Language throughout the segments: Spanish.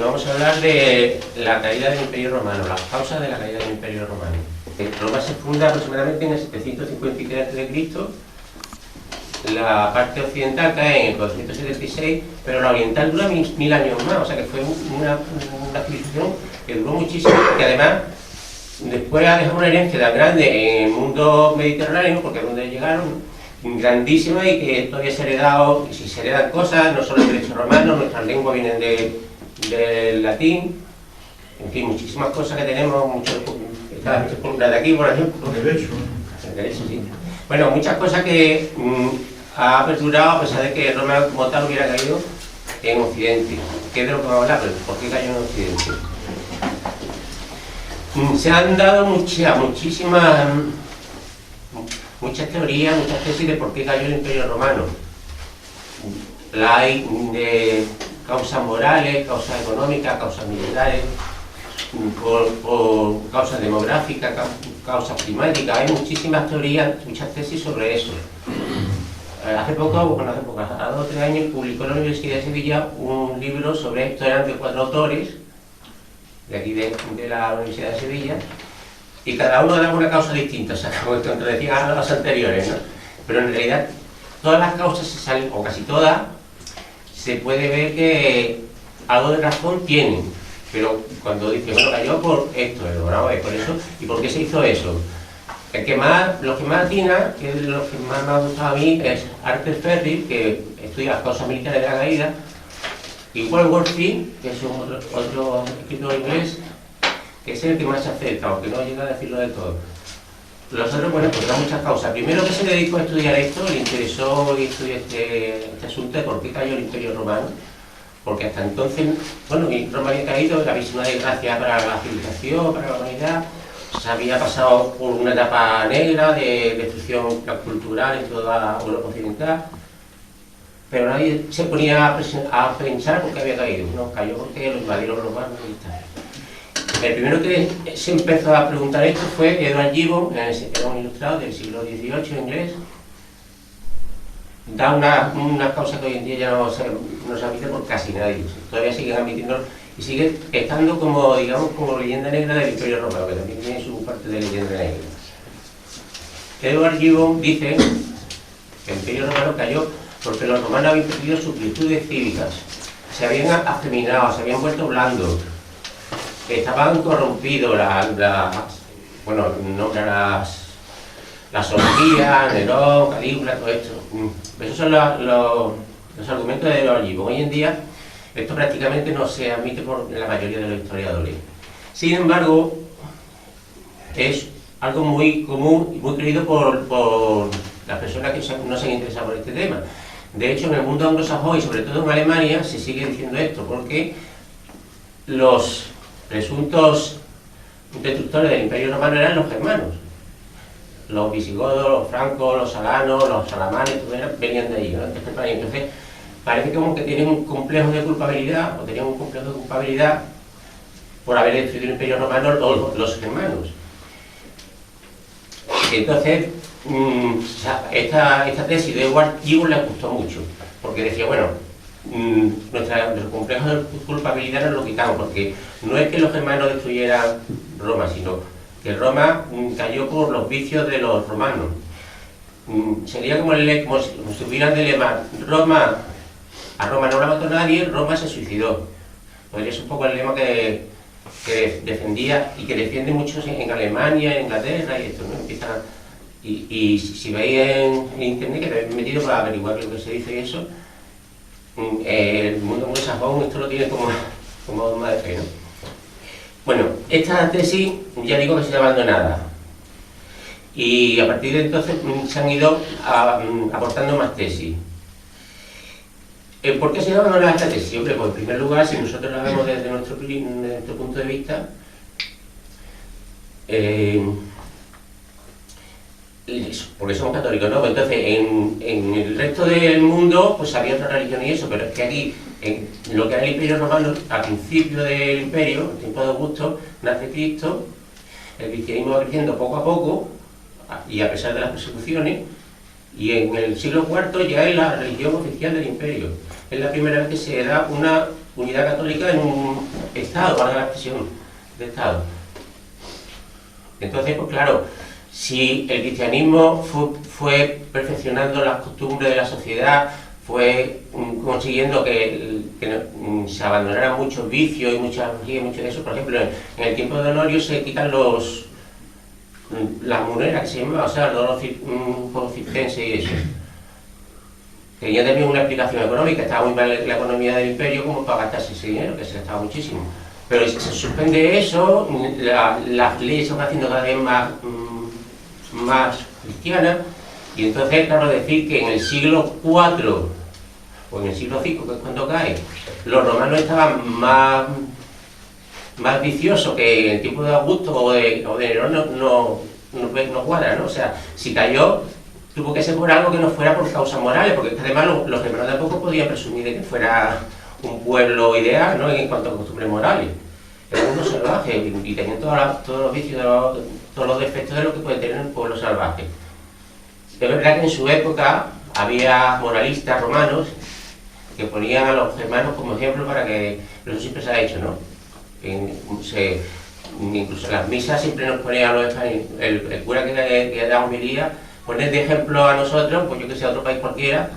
Bueno, vamos a hablar de la caída del Imperio Romano, las causas de la caída del Imperio Romano. Roma se funda aproximadamente en el 753 a.C., la parte occidental cae en el 476, pero la oriental dura 1000 años más, o sea que fue una civilización que duró muchísimo, que además después ha dejado una herencia tan grande en el mundo mediterráneo, porque es donde llegaron, grandísima, y que todavía se ha heredado, si se heredan cosas, no solo el derecho romano, nuestras lenguas vienen del latín, en fin, muchísimas cosas que tenemos, esta columna de aquí, por ejemplo. El derecho. El derecho, sí. Bueno, muchas cosas que ha perdurado a pesar de que Roma como tal hubiera caído en Occidente. ¿Qué es de lo que vamos a hablar? Pero ¿por qué cayó en Occidente? Se han dado muchas teorías, muchas tesis de por qué cayó el Imperio Romano. La hay de causas morales, causas económicas, causas militares, por causas demográficas, causas climáticas. Hay muchísimas teorías, muchas tesis sobre eso. Hace 2 o 3 años, publicó en la Universidad de Sevilla un libro sobre esto. Eran de 4 autores, de aquí de la Universidad de Sevilla, y cada uno daba una causa distinta, o sea, como contradecían a las anteriores, ¿no? Pero en realidad todas las causas se salen, o casi todas, se puede ver que algo de razón tienen, pero cuando dice, bueno, cayó por esto, bueno, es por eso, ¿y por qué se hizo eso? Lo que más atina, que es lo que más me ha gustado a mí, es Arthur Ferry, que estudia las causas militares de la caída, y Walworth, que es otro escritor inglés, que es el que más se acerca, aunque no llega a decirlo de todo. Los otros, bueno, pues da muchas causas. Primero, que se dedicó a estudiar esto, le interesó estudiar este asunto de por qué cayó el Imperio Romano, porque hasta entonces, bueno, Roma había caído, era una desgracia para la civilización, para la humanidad, se había pasado por una etapa negra de destrucción cultural en toda Europa occidental, pero nadie se ponía a pensar por qué había caído. No, cayó porque lo invadieron los romanos y tal. El primero que se empezó a preguntar esto fue Edward Gibbon, era un ilustrado del siglo XVIII inglés. Da una causa que hoy en día ya no se admite por casi nadie. Todavía siguen admitiendo y sigue estando como, digamos, como leyenda negra del Imperio Romano, que también tiene su parte de leyenda negra. Edward Gibbon dice que el Imperio Romano cayó porque los romanos habían perdido sus virtudes cívicas, se habían afeminado, se habían vuelto blandos, estaban corrompidos, bueno, las orgías, Nerón, Calígula, todo esto. Esos son los argumentos de Edward Gibbon. Hoy en día esto prácticamente no se admite por la mayoría de los historiadores. Sin embargo, es algo muy común y muy querido por las personas que no se han interesado por este tema. De hecho, en el mundo anglosajón y sobre todo en Alemania se sigue diciendo esto, porque los presuntos destructores del Imperio Romano eran los germanos. Los visigodos, los francos, los salanos, los salamanes, venían de allí, ¿no? Entonces, parece como que tienen un complejo de culpabilidad, o tenían un complejo de culpabilidad por haber destruido el Imperio Romano los germanos. Entonces, esta tesis de Edward Gibbon le gustó mucho, porque decía, bueno, nuestro complejo de culpabilidad nos lo quitamos, porque no es que los germanos destruyeran Roma, sino que Roma cayó por los vicios de los romanos. Sería como si hubieran de lema, a Roma no la mató nadie, Roma se suicidó. Pues es un poco el lema que defendía y que defiende muchos en Alemania, en Inglaterra y esto, ¿no? Y si veis en internet, que te habéis metido para averiguar lo que se dice y eso, el mundo anglosajón esto lo tiene como dogma de fe, ¿no? Bueno, esta tesis ya digo que se ha abandonada, y a partir de entonces se han ido aportando más tesis. ¿Por qué se ha abandonado esta tesis? Hombre, pues en primer lugar, si nosotros la vemos desde nuestro punto de vista, porque somos católicos, ¿no? Entonces, en el resto del mundo, pues había otra religión y eso, pero es que aquí, en lo que era el Imperio Romano, al principio del Imperio, en tiempo de Augusto, nace Cristo, el cristianismo va creciendo poco a poco, y a pesar de las persecuciones, y en el siglo IV ya es la religión oficial del Imperio. Es la primera vez que se da unidad católica en un Estado, valga la expresión de Estado. Entonces, pues claro, si el cristianismo fue perfeccionando las costumbres de la sociedad, fue consiguiendo que se abandonaran muchos vicios y mucho de eso. Por ejemplo, en el tiempo de Honorio se quitan las monedas que se llamaban, o sea, los juegos circenses y eso. Tenía también una explicación económica, estaba muy mal la economía del imperio como para gastarse ese dinero, que se gastaba muchísimo. Pero se suspende eso, las leyes se van haciendo cada vez más cristianas, y entonces, claro, decir que en el siglo IV o en el siglo V, que es cuando cae, los romanos estaban más viciosos que en el tiempo de Augusto o de Nerón no cuadra, ¿no? O sea, si cayó, tuvo que ser por algo que no fuera por causas morales, porque además los germanos tampoco podían presumir de que fuera un pueblo ideal, ¿no?, en cuanto a costumbres morales. Era un mundo salvaje y tenían todos los vicios, todos los defectos de lo que puede tener un pueblo salvaje. Es verdad que en su época había moralistas romanos que ponían a los germanos como ejemplo para que, pero eso siempre se ha hecho, ¿no? Incluso en las misas siempre nos ponía a los españoles, el cura que da homilía, poner de ejemplo a nosotros, pues yo que sé, a otro país cualquiera,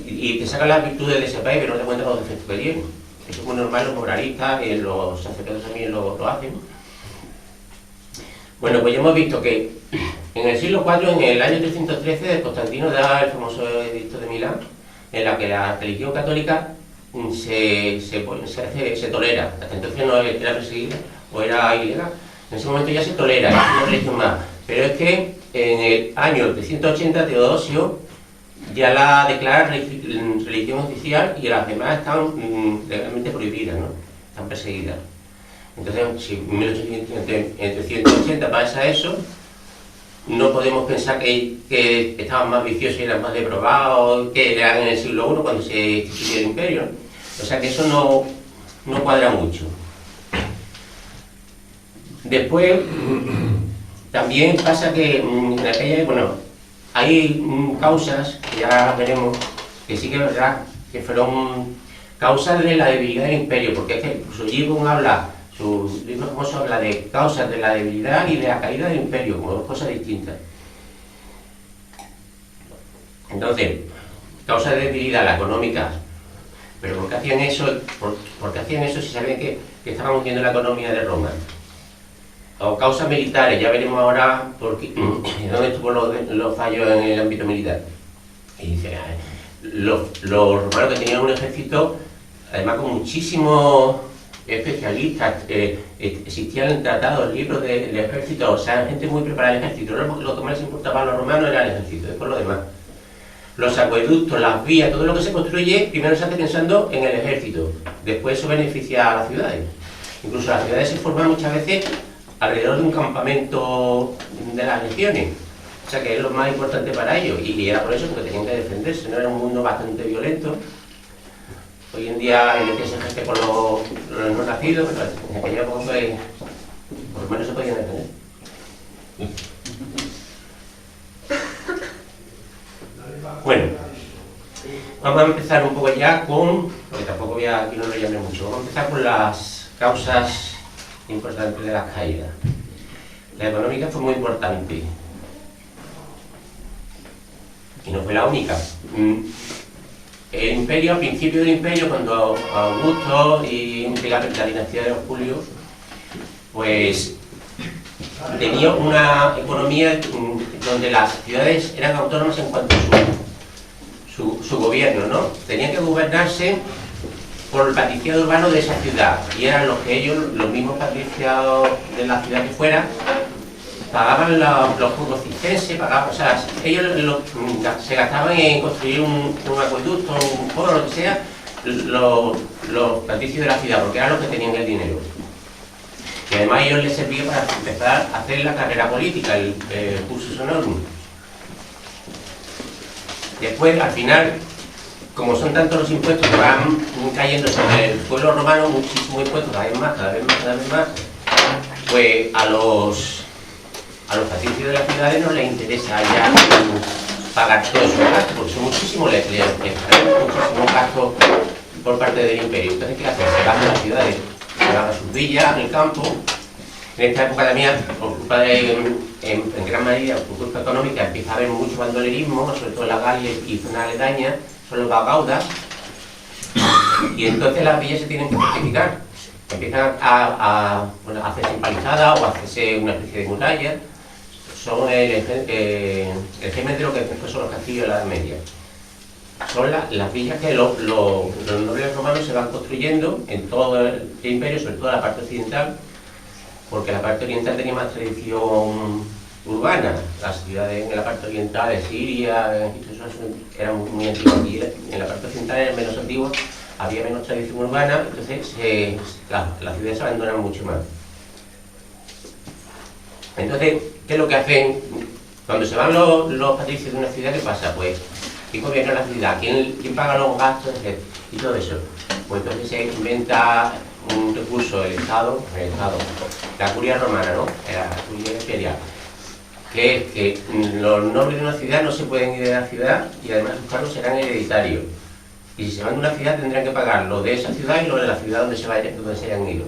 y te sacan las virtudes de ese país, pero no te cuentan los defectos que tienen. Eso es muy normal, los moralistas y los sacerdotes también lo hacen. Bueno, pues ya hemos visto que en el siglo IV, en el año 313, Constantino da el famoso edicto de Milán, en la que la religión católica se tolera. Hasta entonces no era perseguida o era ilegal. En ese momento ya se tolera, es una religión más. Pero es que en el año 380 Teodosio ya la declara religión oficial y las demás están legalmente prohibidas, ¿no? Están perseguidas. Entonces, si en 380 pasa eso, no podemos pensar que estaban más viciosos y eran más deprobados que eran en el siglo I cuando se instituyó el imperio, ¿no? O sea que eso no cuadra mucho. Después, también pasa que en aquella, bueno, hay causas, que ya veremos, que sí que es verdad, que fueron causas de la debilidad del imperio, porque es que incluso Gibbon habla, su libro famoso habla de causas de la debilidad y de la caída del imperio, como dos cosas distintas. Entonces, causas de debilidad, la económica, pero ¿por qué hacían eso? ¿Por qué hacían eso si sabían que estaban hundiendo la economía de Roma? O causas militares, ya veremos ahora dónde estuvo los fallos en el ámbito militar. Y dice, los romanos que tenían un ejército, además con muchísimos especialistas, existían tratados, libros del ejército, o sea, gente muy preparada en el ejército. Lo que más les importaba a los romanos era el ejército, después lo demás. Los acueductos, las vías, todo lo que se construye, primero se hace pensando en el ejército, después eso beneficia a las ciudades. Incluso las ciudades se forman muchas veces alrededor de un campamento de las legiones, o sea que es lo más importante para ellos, y era por eso porque tenían que defenderse, no era un mundo bastante violento. Hoy en día en el que se ejerce con los no nacidos, pero en aquella época pues, por lo menos se podían defender. Bueno, vamos a empezar un poco ya porque tampoco aquí no lo llame mucho, vamos a empezar con las causas importante de las caídas. La económica fue muy importante y no fue la única. El imperio, al principio del imperio, cuando Augusto y la dinastía de los Julios, pues tenía una economía donde las ciudades eran autónomas en cuanto a su gobierno, ¿no? Tenían que gobernarse por el patriciado urbano de esa ciudad, y eran los que ellos, los mismos patriciados de la ciudad que fuera, pagaban los juegos circenses, o sea, ellos se gastaban en construir un acueducto, un foro, lo que sea, los patricios de la ciudad, porque eran los que tenían el dinero. Y además ellos les servía para empezar a hacer la carrera política, el cursus honorum. Después, al final, como son tantos los impuestos que van cayendo sobre el pueblo romano, muchísimos impuestos, cada vez más, pues a los patricios de las ciudades no les interesa ya pagar todos esos gastos, porque son muchísimos, les muchísimos gastos por parte del imperio. Entonces, ¿qué hacen? Se van a las ciudades, se van a sus villas, en el campo. En esta época también, por culpa de, en gran medida, por culpa económica, empieza a haber mucho bandolerismo, sobre todo en la Galia y zonas aledañas, son los gaudas, y entonces las villas se tienen que fortificar. Empiezan a hacerse empalizadas o a hacerse una especie de muralla. Son el germen de lo que después son los castillos de la Edad Media. Son las villas que los nobles romanos se van construyendo en todo el imperio, sobre todo en la parte occidental, porque la parte oriental tenía más tradición urbana. Las ciudades en la parte oriental de Siria y todo eso eran muy antiguas, y en la parte occidental eran menos antiguas, había menos tradición urbana, entonces las ciudades se abandonan mucho más. Entonces, ¿qué es lo que hacen? Cuando se van los patricios de una ciudad, ¿qué pasa? Pues, ¿quién gobierna la ciudad? ¿Quién paga los gastos? Y todo eso. Pues entonces se inventa un recurso, el Estado, la curia romana, ¿no? La curia imperial. Que los nobles de una ciudad no se pueden ir de la ciudad y además sus cargos serán hereditarios. Y si se van de una ciudad tendrán que pagar lo de esa ciudad y lo de la ciudad donde se hayan ido.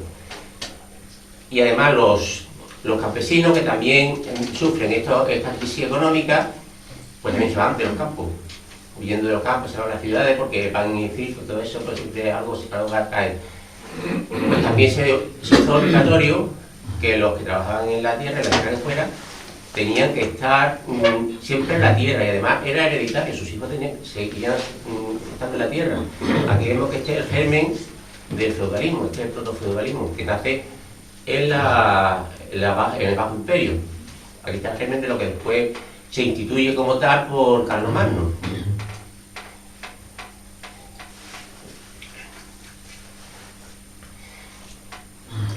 Y además los campesinos, que también sufren esta crisis económica, pues también se van de los campos. Huyendo de los campos, se van a las ciudades porque van en circo y todo eso, pues siempre algo va a caer. Pues también se hizo obligatorio que los que trabajaban en la tierra de fuera, tenían que estar siempre en la tierra, y además era hereditario, sus hijos seguían estando en la tierra. Aquí vemos que este es el germen del feudalismo, este es el protofeudalismo, que nace en el Bajo Imperio. Aquí está el germen de lo que después se instituye como tal por Carlomagno.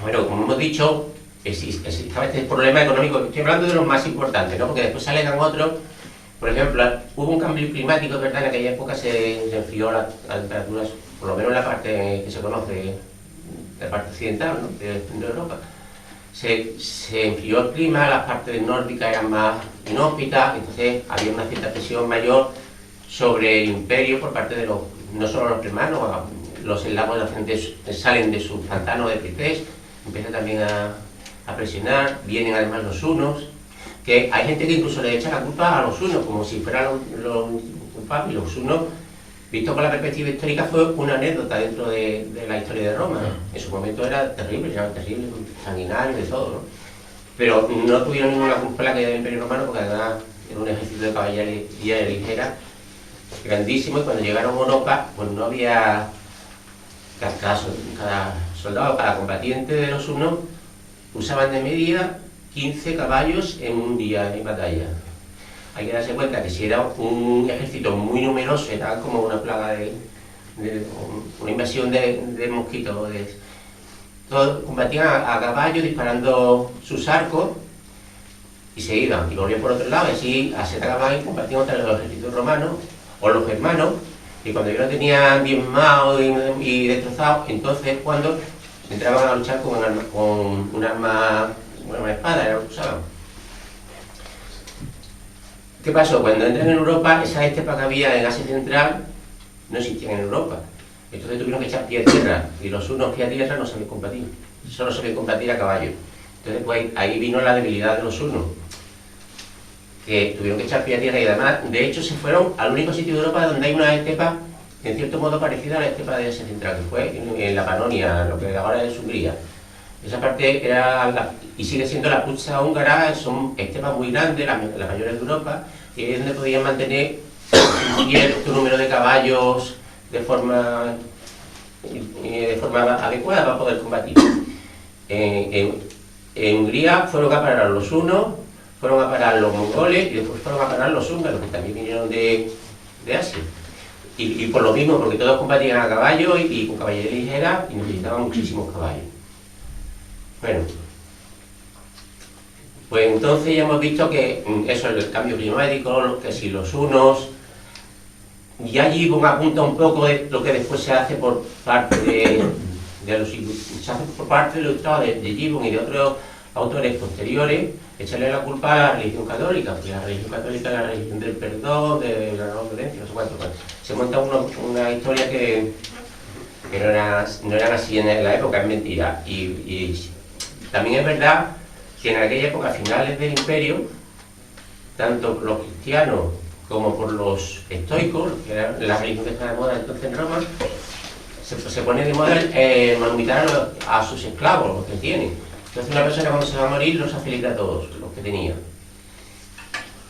Bueno, como hemos dicho, estaba este problema económico. Estoy hablando de los más importantes, ¿no? Porque después salen otros. Por ejemplo, hubo un cambio climático, es verdad, en aquella época se enfrió la temperatura, por lo menos en la parte que se conoce, la parte occidental, ¿no? de Europa. Se enfrió el clima, las partes nórdicas eran más inhóspitas, entonces había una cierta presión mayor sobre el imperio por parte de no solo los germanos, los eslavos salen de su pantano de Prités, empiezan también a presionar, vienen además los hunos, que hay gente que incluso le echa la culpa a los hunos, como si fueran los culpables, y los hunos, visto con la perspectiva histórica, fue una anécdota dentro de la historia de Roma, ¿no? En su momento era terrible, sanguinario, de todo, ¿no? Pero no tuvieron ninguna culpa en la caída del Imperio Romano, porque además era un ejército de caballería ligera, grandísimo, y cuando llegaron a Europa, pues no había cada soldado, cada combatiente de los hunos, usaban de media 15 caballos en un día de batalla. Hay que darse cuenta que si era un ejército muy numeroso, era como una plaga una invasión de mosquitos. Todos combatían a caballo disparando sus arcos y se iban, y volvían por otro lado, y así a 7 caballos combatían contra los ejércitos romanos o los germanos, y cuando ya lo tenían diezmado y destrozado, entonces cuando entraban a luchar con un arma, una espada, era lo que usaban. ¿Qué pasó? Cuando entran en Europa, esas estepas que había en Asia Central no existían en Europa. Entonces tuvieron que echar pie a tierra, y los unos pie a tierra no sabían combatir, solo sabían combatir a caballo. Entonces pues ahí vino la debilidad de los hunos, que tuvieron que echar pie a tierra, y además, de hecho, se fueron al único sitio de Europa donde hay una estepa en cierto modo parecida a la estepa de Asia Central, que fue en la Panonia, lo que ahora es Hungría. Esa parte era, y sigue siendo la pucha húngara, son estepas muy grandes, las mayores de Europa, y es donde podían mantener un cierto número de caballos de forma adecuada para poder combatir. En Hungría fueron a parar los hunos, fueron a parar los mongoles, y después fueron a parar los húngaros, que también vinieron de Asia. Y por lo mismo, porque todos combatían a caballo y con caballería ligera, y necesitaban muchísimos caballos. Bueno, pues entonces ya hemos visto que eso es el cambio climático, que si los hunos, y allí apunta un poco de lo que después se hace por parte de los ilustrados de Gibbon y de otros autores posteriores, echarle la culpa a la religión católica, porque la religión católica es la religión del perdón, de la no violencia, no sé cuánto. Se monta una historia que que no eran así en la época, es mentira. Y también es verdad que en aquella época, a finales del Imperio, tanto por los cristianos como por los estoicos, que era la religión que estaba de moda entonces en Roma, se pone de moda manumitar a sus esclavos, los que tienen. Entonces una persona cuando se va a morir los facilita a todos, los que tenía.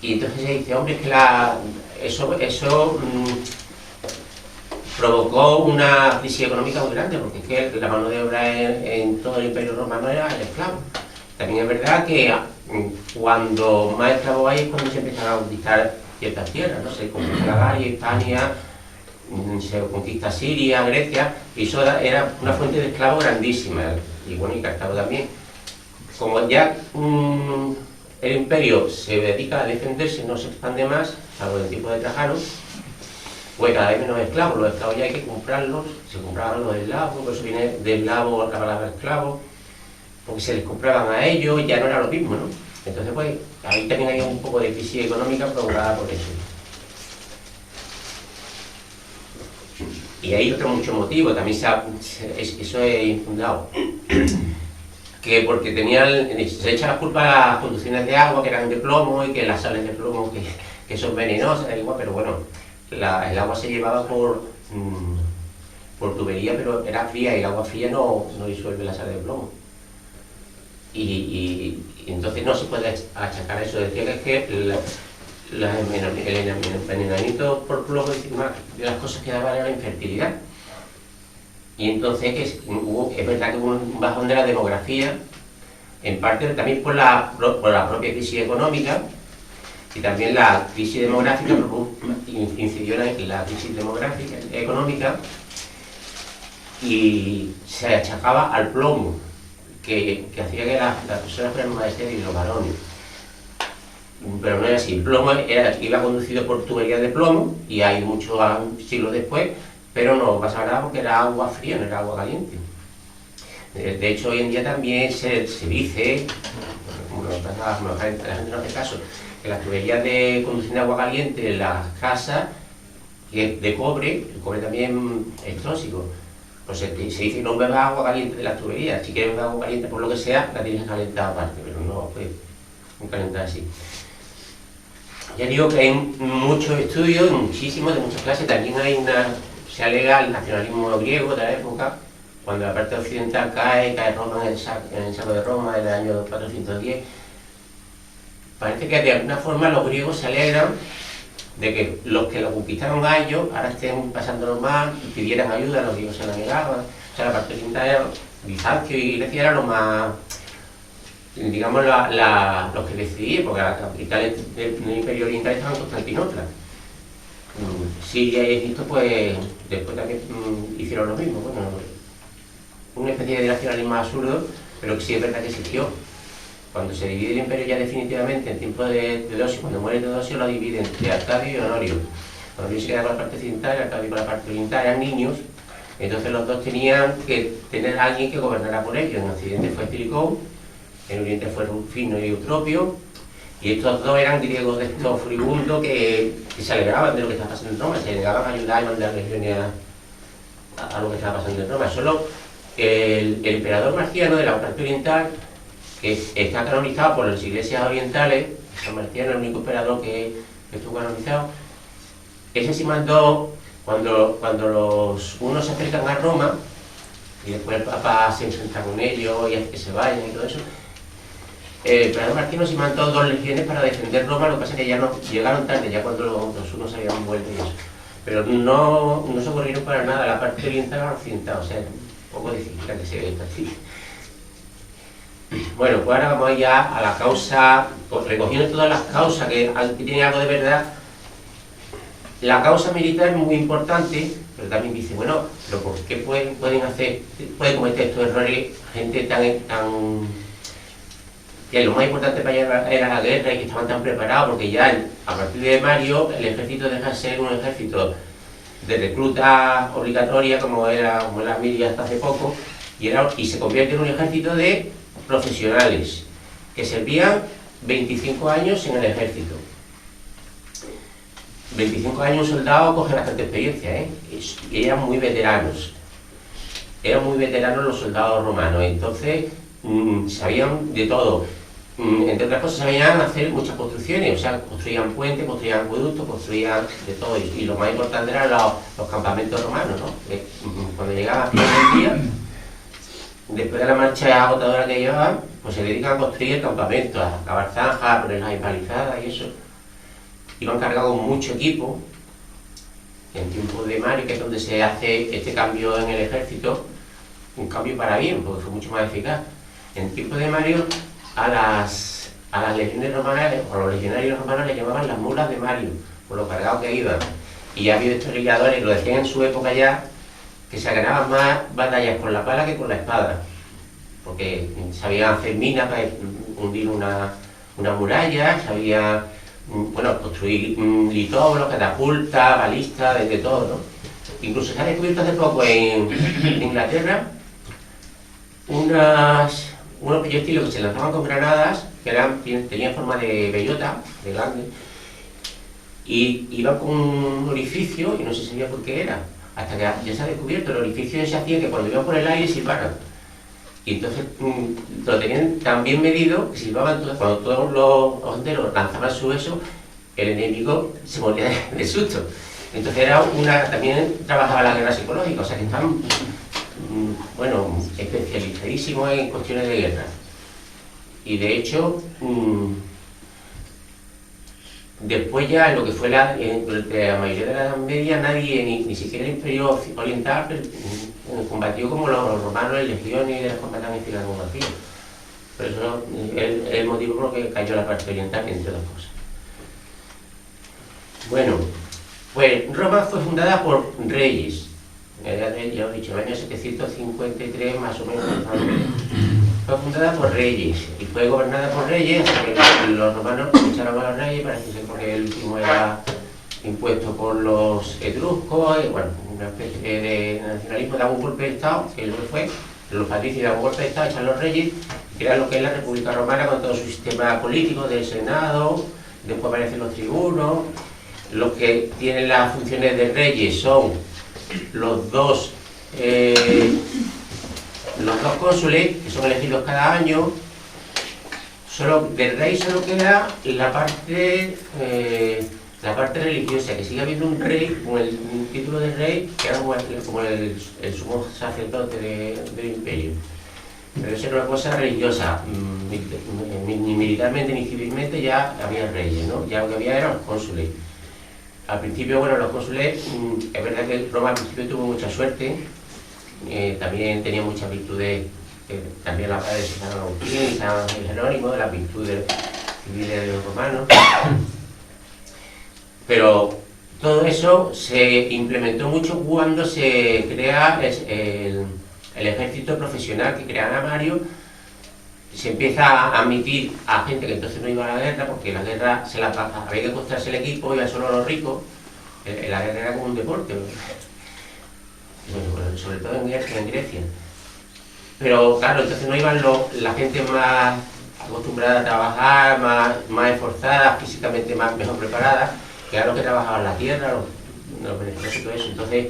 Y entonces se dice, hombre, es que eso provocó una crisis económica muy grande, porque es que la mano de obra en todo el Imperio Romano era el esclavo. También es verdad que cuando más esclavos hay es cuando se empiezan a conquistar ciertas tierras, ¿no? Se conquista la Galia, Hispania, se conquista Siria, Grecia, y eso era una fuente de esclavos grandísima, y bueno, y Cartago también. Como ya el imperio se dedica a defenderse, no se expande más, salvo en el tiempo de Trajano, pues cada vez menos esclavos. Los esclavos ya hay que comprarlos, se compraban los eslavos, por eso viene de eslavo la palabra esclavo, porque se les compraban a ellos, ya no era lo mismo, ¿no? Entonces, pues, ahí también hay un poco de crisis económica provocada por eso. Y hay otro mucho motivo, también eso es infundado. Que porque se echa la culpa a las conducciones de agua que eran de plomo y que las sales de plomo que son venenosas, igual, pero bueno, el agua se llevaba por tubería, pero era fría y el agua fría no disuelve la sal de plomo. Y entonces no se puede achacar eso. Decía que es que el envenenamiento por plomo de las cosas que daban era la infertilidad. Y entonces es verdad que hubo un bajón de la demografía, en parte también por la propia crisis económica, y también la crisis demográfica incidió en la crisis demográfica económica y se achacaba al plomo, que hacía que las personas fueran más estériles, los varones. Pero no era así, el plomo iba conducido por tuberías de plomo, y hay muchos siglos después, pero no pasaba nada porque era agua fría, no era agua caliente. De hecho, hoy en día también se dice, la gente no hace caso, que las tuberías de conducción de agua caliente en las casas, que es de cobre, el cobre también es tóxico, pues se dice que no bebas agua caliente de las tuberías. Si quieres beber agua caliente por lo que sea, la tienes que calentar aparte, pero no puedes calentar así. Ya digo que hay muchos estudios, muchísimos, de muchas clases. También se alega el nacionalismo griego de la época, cuando la parte occidental cae Roma en el saco de Roma en el año 410. Parece que de alguna forma los griegos se alegran de que los que lo conquistaron a ellos ahora estén pasándolo mal y pidieran ayuda, los griegos se la negaban. O sea, la parte oriental era Bizancio y Grecia eran los más, digamos, los que decidían, porque la capital del Imperio Oriental estaba en Constantinopla. Siria y Egipto, pues, después también hicieron lo mismo. Bueno, una especie de nacionalismo absurdo, pero que sí es verdad que existió. Cuando se divide el imperio ya definitivamente, en tiempo de Teodosio, cuando muere Teodosio, lo divide entre Arcadio y Honorio. Honorio se queda con la parte occidental y Arcadio con la parte oriental, eran niños, entonces los dos tenían que tener a alguien que gobernara por ellos. En Occidente fue Estilicón, en Oriente fue Rufino y Eutropio, y estos dos eran griegos de estos furibundos que se alegraban de lo que estaba pasando en Roma, se negaban a ayudar y mandar legiones a lo que estaba pasando en Roma. Solo el emperador Marciano de la parte oriental, que está canonizado por las iglesias orientales, San Marciano es el único emperador que estuvo canonizado, ese sí mandó, cuando los unos se acercan a Roma, y después el Papa se enfrenta con ellos y hace que se vayan y todo eso, el emperador Marciano sí mandó 2 legiones para defender Roma. Lo que pasa es que ya no llegaron tarde, ya cuando los unos habían vuelto y eso. Pero no socorrieron para nada la parte oriental a la occidental, o sea, un poco difícil que se vea así. Bueno, pues ahora vamos ya a la causa, recogiendo todas las causas que tienen algo de verdad. La causa militar es muy importante, pero también dice, bueno, pero ¿por qué puede cometer estos errores gente tan que lo más importante para ellos era la guerra y que estaban tan preparados? Porque ya a partir de Mario el ejército deja de ser un ejército de recluta obligatoria como la milia hasta hace poco, y se convierte en un ejército de profesionales que servían 25 años en el ejército. 25 años un soldado coge bastante experiencia, y eran muy veteranos. eran muy veteranos los soldados romanos, entonces sabían de todo. Entre otras cosas sabían hacer muchas construcciones, o sea, construían puentes, construían acueductos, construían de todo, y lo más importante eran los campamentos romanos, ¿no? Cuando llegaban a final del día, después de la marcha agotadora que llevaban, pues se dedican a construir campamentos, a cavar zanjas, a poner las empalizadas y eso. Iban cargados con mucho equipo. En tiempos de Mario, que es donde se hace este cambio en el ejército, un cambio para bien, porque fue mucho más eficaz. En tiempos de Mario, a las legiones romanas, o a los legionarios romanos, les llamaban las mulas de Mario, por lo cargados que iban. Y ha habido historiadores, lo decían en su época ya, que se ganaban más batallas con la pala que con la espada, porque sabían hacer minas para hundir una muralla, sabían construir litóbulos, catapultas, balistas, de todo, ¿no? Incluso se ha descubierto hace poco en Inglaterra unos proyectiles que se lanzaban con granadas, que tenían forma de bellota, de grande, y iban con un orificio y no se sabía por qué era, hasta que ya se ha descubierto. El orificio se hacía que cuando iban por el aire silbaran, y entonces lo tenían tan bien medido que silbaban cuando todos los honderos lanzaban su eso, el enemigo se moría de susto. Entonces también trabajaba la guerra psicológica, o sea que estaban especializadísimos en cuestiones de guerra. Y de hecho, después ya en lo que fue durante la mayoría de la Edad Media, nadie, ni siquiera el Imperio Oriental, combatió como los romanos en legiones y las combatían en filarmografía. Por eso es el motivo por el que cayó la parte oriental, entre otras cosas. Bueno, pues Roma fue fundada por reyes. Ya he dicho, en el año 753 más o menos. Fue fundada por reyes y fue gobernada por reyes, hasta que los romanos echaron a los reyes, parece ser porque el último era impuesto por los etruscos, una especie de nacionalismo, daba un golpe de Estado, que es lo que fue, los patricios daban un golpe de Estado, echan los reyes, y crean lo que es la República Romana con todo su sistema político del Senado, después aparecen los tribunos. Los que tienen las funciones de reyes son los dos cónsules, que son elegidos cada año. Del rey solo queda la parte religiosa, que sigue habiendo un rey con un título de rey, que era como el sumo sacerdote del imperio. Pero eso era una cosa religiosa, ni militarmente ni civilmente ya había reyes, ¿no? Ya lo que había eran los cónsules. Al principio, los cónsules, es verdad que Roma al principio tuvo mucha suerte, también tenía muchas virtudes, también la padre de San Agustín y San Jerónimo, de las virtudes civiles de los romanos. Pero todo eso se implementó mucho cuando se crea el ejército profesional que crea Mario. Se empieza a admitir a gente que entonces no iba a la guerra, porque la guerra había que costarse el equipo, iban solo los ricos. La guerra era como un deporte, sobre todo en Grecia. Pero claro, entonces no iban la gente más acostumbrada a trabajar, más esforzada, físicamente mejor preparada, que eran los que trabajaban la tierra, los beneficios y todo eso. Entonces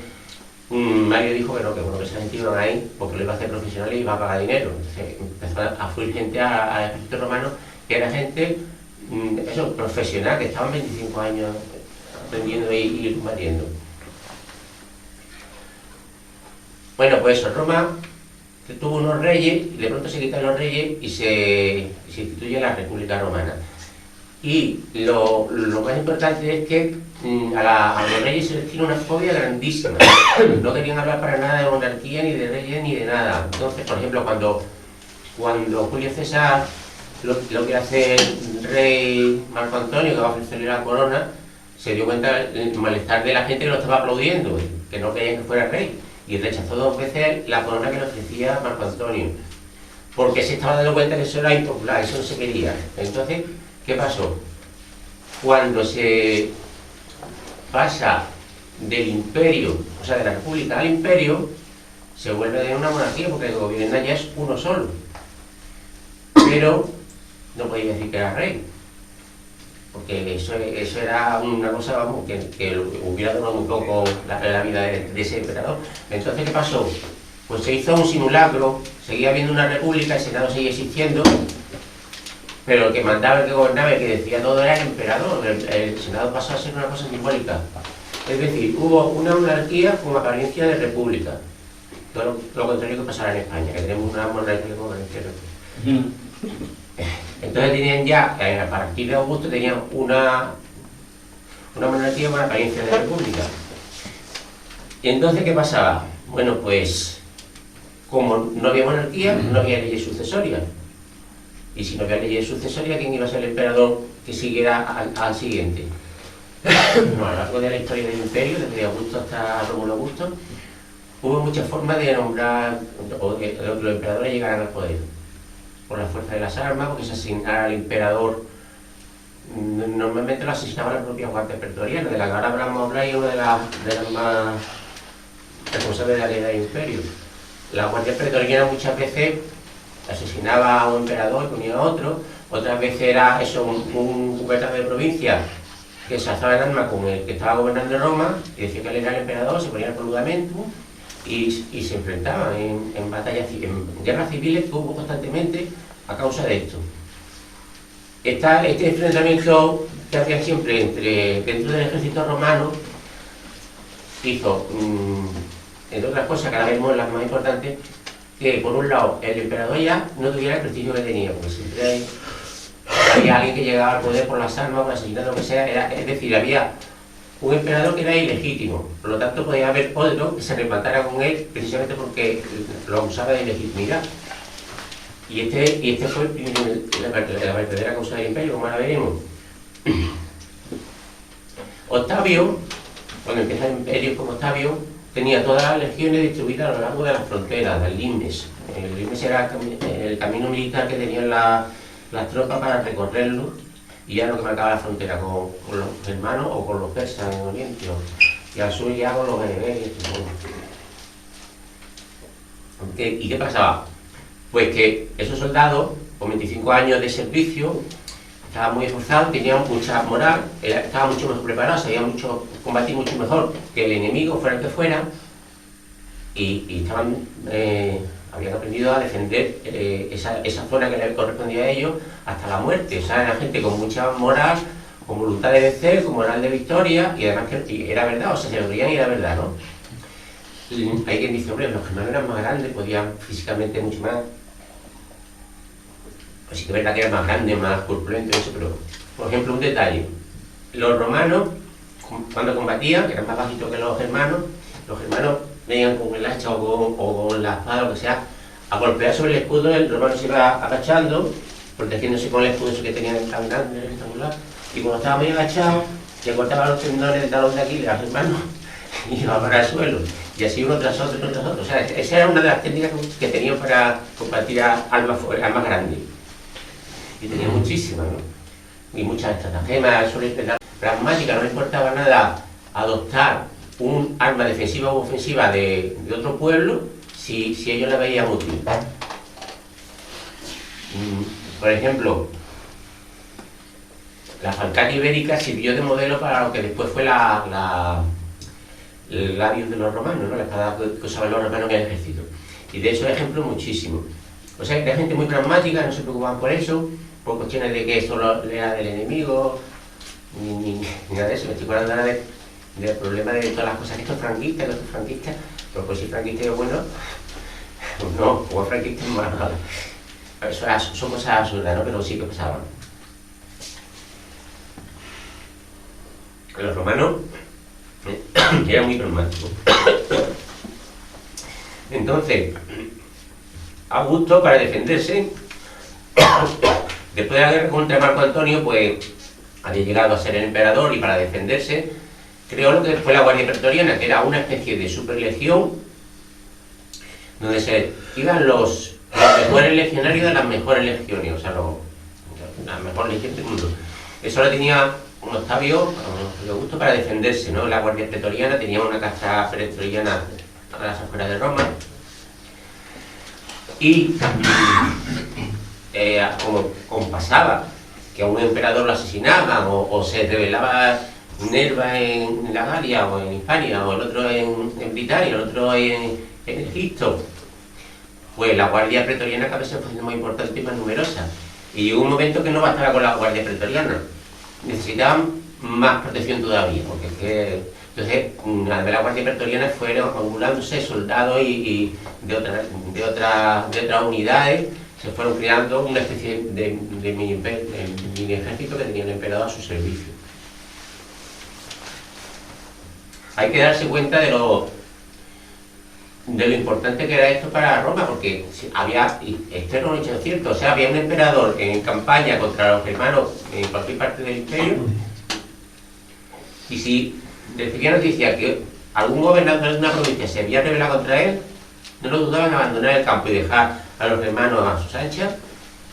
Mario dijo que que esa gente iba ahí porque lo iba a hacer profesional y iba a pagar dinero. Entonces empezó a fluir gente al ejército romano, que era gente profesional, que estaban 25 años aprendiendo y combatiendo. Bueno, pues eso, Roma tuvo unos reyes, y de pronto se quitan los reyes y se instituye la República Romana. Y lo más importante es que a los reyes se les tiene una fobia grandísima. No querían hablar para nada de monarquía, ni de reyes, ni de nada. Entonces, por ejemplo, cuando Julio César lo que hace el rey Marco Antonio, que va a ofrecerle la corona, se dio cuenta del malestar de la gente que lo estaba aplaudiendo, que no querían que fuera rey, y rechazó 2 veces la corona que le ofrecía Marco Antonio, porque se estaba dando cuenta que eso era impopular, eso no se quería. Entonces, ¿qué pasó? Cuando se pasa del imperio, o sea, de la república al imperio, se vuelve de una monarquía, porque el que gobierna ya es uno solo. Pero no podía decir que era rey, porque eso era una cosa, que hubiera durado un poco la vida de ese emperador. Entonces, ¿qué pasó? pues se hizo un simulacro, seguía habiendo una república, el Senado seguía existiendo, pero el que mandaba, el que gobernaba, el que decía todo era el emperador. El Senado pasó a ser una cosa simbólica. Es decir, hubo una monarquía con apariencia de república. Todo lo contrario que pasará en España, que tenemos una monarquía con apariencia de república. Entonces tenían ya, a partir de Augusto, tenían una monarquía con apariencia de república. Y entonces, ¿qué pasaba? Bueno, pues, como no había monarquía, no había leyes sucesorias. Y si no había leyes sucesorias, ¿quién iba a ser el emperador que siguiera al siguiente? No, a lo largo de la historia del imperio, desde Augusto hasta Rómulo Augusto, hubo muchas formas de nombrar o de que los emperadores llegaran al poder. Por la fuerza de las armas, porque se asignara al emperador. Normalmente lo asesinaba la propia guardia pretoriana, de la que ahora hablamos a hablar, y una de las más responsables de la ley del imperio. La guardia pretoriana muchas veces asesinaba a un emperador y ponía a otro, otras veces era eso, un gobernador de provincia que se alzaba en armas con el que estaba gobernando Roma y decía que él era el emperador, se ponía el proludamento y se enfrentaban en batallas, en guerras civiles que hubo constantemente a causa de esto. Este enfrentamiento que había siempre dentro del ejército romano hizo, entre otras cosas, que ahora vemos las más importantes, que por un lado el emperador ya no tuviera el prestigio que tenía, porque siempre había alguien que llegaba al poder por las armas, por asesinato, lo que sea, es decir, había un emperador que era ilegítimo, por lo tanto podía haber otro que se levantara con él precisamente porque lo acusaba de ilegitimidad. Y este fue la verdadera causa del imperio, como ahora veremos. Octavio, cuando empieza el imperio como Octavio, tenía todas las legiones distribuidas a lo largo de las fronteras, del limes. El limes era el camino militar que tenían las tropas para recorrerlo, y era lo que marcaba la frontera con los germanos o con los persas en Oriente, y al sur ya con los bereberes. ¿Y qué pasaba? Pues que esos soldados, con 25 años de servicio, estaban muy esforzados, tenían mucha moral, estaban mucho mejor preparados, sabían combatir mucho mejor que el enemigo, fuera el que fuera, y estaban, habían aprendido a defender esa zona que les correspondía a ellos hasta la muerte. O sea, era gente con mucha moral, con voluntad de vencer, con moral de victoria, y además que era verdad, o sea, se lo creían y era verdad, ¿no? Hay quien dice, hombre, los germanos eran más grandes, podían físicamente mucho más. Pues sí que es verdad que eran más grandes, más corpulentos, eso, pero, por ejemplo, un detalle. Los romanos, cuando combatían, que eran más bajitos que los germanos venían con el hacha o con la espada, o lo que sea, a golpear sobre el escudo. El romano se iba agachando, protegiéndose con el escudo ese que tenía tan grande, rectangular, y cuando estaba muy agachado, le cortaba los tendones del talón de Aquiles al hermano y iba para el suelo. Y así uno tras otro, uno tras otro. O sea, esa era una de las técnicas que tenían para combatir a armas grandes. Y tenía muchísimas, ¿no? Y muchas estratagemas, pragmáticas, no les importaba nada adoptar un arma defensiva u ofensiva de otro pueblo si ellos la veían útil. Por ejemplo, la falcata ibérica sirvió de modelo para lo que después fue el labios de los romanos, ¿no? La espada que usaban los romanos en el ejército. Y de esos ejemplos muchísimos. O sea, era gente muy pragmática, no se preocupaban por eso, por cuestiones de que esto era del enemigo, ni nada de eso. Me estoy acordando ahora del problema de todas las cosas que estos franquistas, pues si franquista es bueno, pues no, como franquista es malo. Son cosas absurdas, ¿no? Pero sí que pasaban. Los romanos eran muy pragmáticos. Entonces, Augusto, para defenderse, después de la guerra contra Marco Antonio, pues había llegado a ser el emperador, y para defenderse creó lo que fue la Guardia Pretoriana, que era una especie de superlegión donde se iban los mejores legionarios de las mejores legiones, o sea, las mejores legiones del mundo. Eso lo tenía un Octavio, un Augusto, para defenderse, ¿no? La Guardia Pretoriana tenía una casa pretoriana a las afueras de Roma. Y como pasaba, que a un emperador lo asesinaban, o se rebelaba Nerva en la Galia, o en Hispania, o el otro en Britania, el otro en Egipto, pues la guardia pretoriana cada vez se fue haciendo más importante y más numerosa. Y llegó un momento que no bastaba con la guardia pretoriana, necesitaban más protección todavía, porque es que, entonces, además de la guardia pretoriana fueron acumulándose soldados y de otras unidades, se fueron creando una especie de mini ejército que tenía el emperador a su servicio. Hay que darse cuenta de lo importante que era esto para Roma, porque había, esto era un hecho cierto, o sea, había un emperador en campaña contra los germanos en cualquier parte del imperio, y si recibía noticia que algún gobernador de una provincia se había rebelado contra él, no lo dudaban en abandonar el campo y dejar a los hermanos a sus anchas,